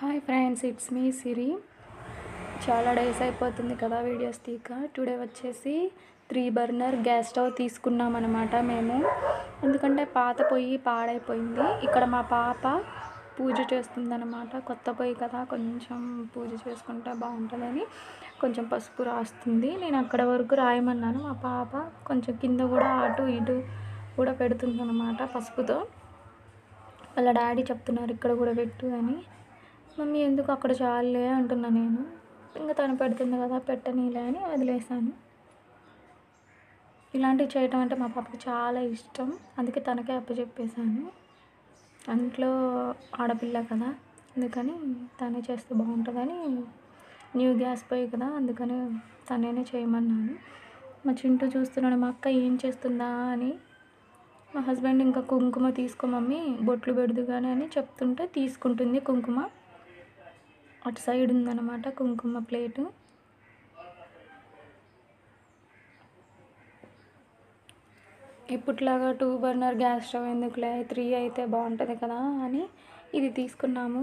Hi friends, it's me సిరి. చాలా days అయిపోతుంది కదా వీడియోస్ తీక. టుడే వచ్చేసి 3 బర్నర్ గ్యాస్ స్టవ్ తీసుకున్నాం అనమాట మేము. ఎందుకంటే పాత పొయ్యి పాడైపోయింది. ఇక్కడ మా పాప పూజ చేస్తుందన్నమాట. కొత్త పొయ్యి కదా, కొంచెం పూజ చేసుకుంటే బాగుంటుందని కొంచెం పసుపు రాస్తుంది. నేను అక్కడ వరకు రాయమన్నాను. మా పాప కొంచెం కింద కూడా అటు ఇటు కూడా పెడుతుందన్నమాట పసుపుతో. వాళ్ళ డాడీ చెప్తున్నారు ఇక్కడ కూడా పెట్టు అని. మమ్మీ ఎందుకు అక్కడ చాలులే అంటున్నా నేను. ఇంకా తను పెడుతుంది కదా, పెట్టనీలే అని వదిలేసాను. ఇలాంటివి చేయటం అంటే మా పాపకి చాలా ఇష్టం, అందుకే తనకే అప్పచెప్పేశాను. ఇంట్లో ఆడపిల్ల కదా, అందుకని తనే చేస్తే బాగుంటుందని. న్యూ గ్యాస్ పొయ్యి కదా, అందుకని తనేనే చేయమన్నాను. మా చింటూ చూస్తున్నాడు మా అక్క ఏం చేస్తుందా అని. మా హస్బెండ్ ఇంకా కుంకుమ తీసుకో మమ్మీ, బొట్లు పెడదు కానీ అని చెప్తుంటే తీసుకుంటుంది కుంకుమ. అటు సైడ్ ఉందన్నమాట కుంకుమ ప్లేటు. ఇప్పట్లాగా 2 బర్నర్ గ్యాస్ స్టవ్ ఎందుకులే, 3 అయితే బాగుంటుంది కదా అని ఇది తీసుకున్నాము.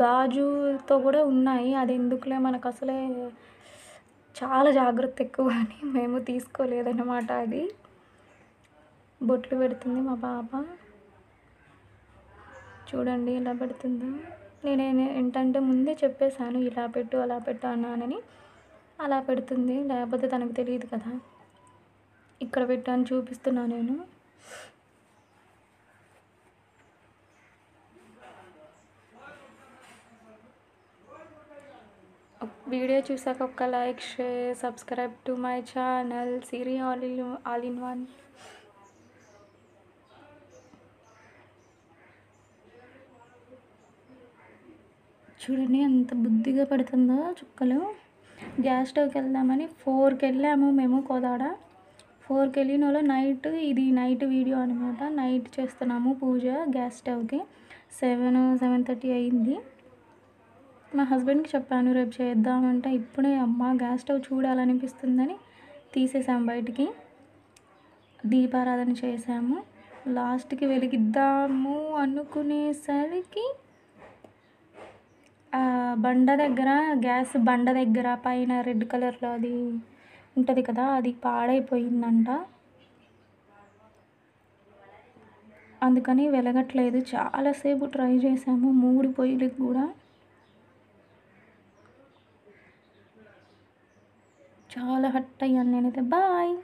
గాజుతో కూడా ఉన్నాయి, అది ఎందుకులే మనకు అసలే చాలా జాగ్రత్త ఎక్కువ అని మేము తీసుకోలేదన్నమాట. అది బొట్లు పెడుతుంది మా పాప, చూడండి ఇలా పెడుతుందా. నేను ఏంటంటే ముందే చెప్పేశాను ఇలా పెట్టు అలా పెట్టు అన్నానని. అలా పెడుతుంది, లేకపోతే తనకు తెలియదు కదా. ఇక్కడ పెట్టు అని చూపిస్తున్నా నేను. వీడియో చూసాక ఒక్క like, share, subscribe to my channel Siri all in one. చూడండి ఎంత బుద్ధిగా పెడుతుందో చుక్కలు. గ్యాస్ స్టవ్కి వెళ్దామని 4కి వెళ్ళాము మేము కోదాడ. 4కి వెళ్ళిన వాళ్ళు ఇది నైట్ వీడియో అనమాట. నైట్ చేస్తున్నాము పూజ గ్యాస్ స్టవ్కి. 7:30 అయింది. మా హస్బెండ్కి చెప్పాను రేపు చేద్దామంటే, ఇప్పుడే అమ్మ గ్యాస్ స్టవ్ చూడాలనిపిస్తుందని తీసేసాము బయటికి. దీపారాధన చేసాము. లాస్ట్కి వెలిగిద్దాము అనుకునేసరికి బండ దగ్గర, గ్యాస్ బండ దగ్గర పైన రెడ్ కలర్లో అది ఉంటుంది కదా, అది పాడైపోయిందంట. అందుకని వెలగట్లేదు. చాలాసేపు ట్రై చేసాము 3 పొయ్యిలకు కూడా. చాలా హట్ అయ్యాను నేనైతే. బాయ్.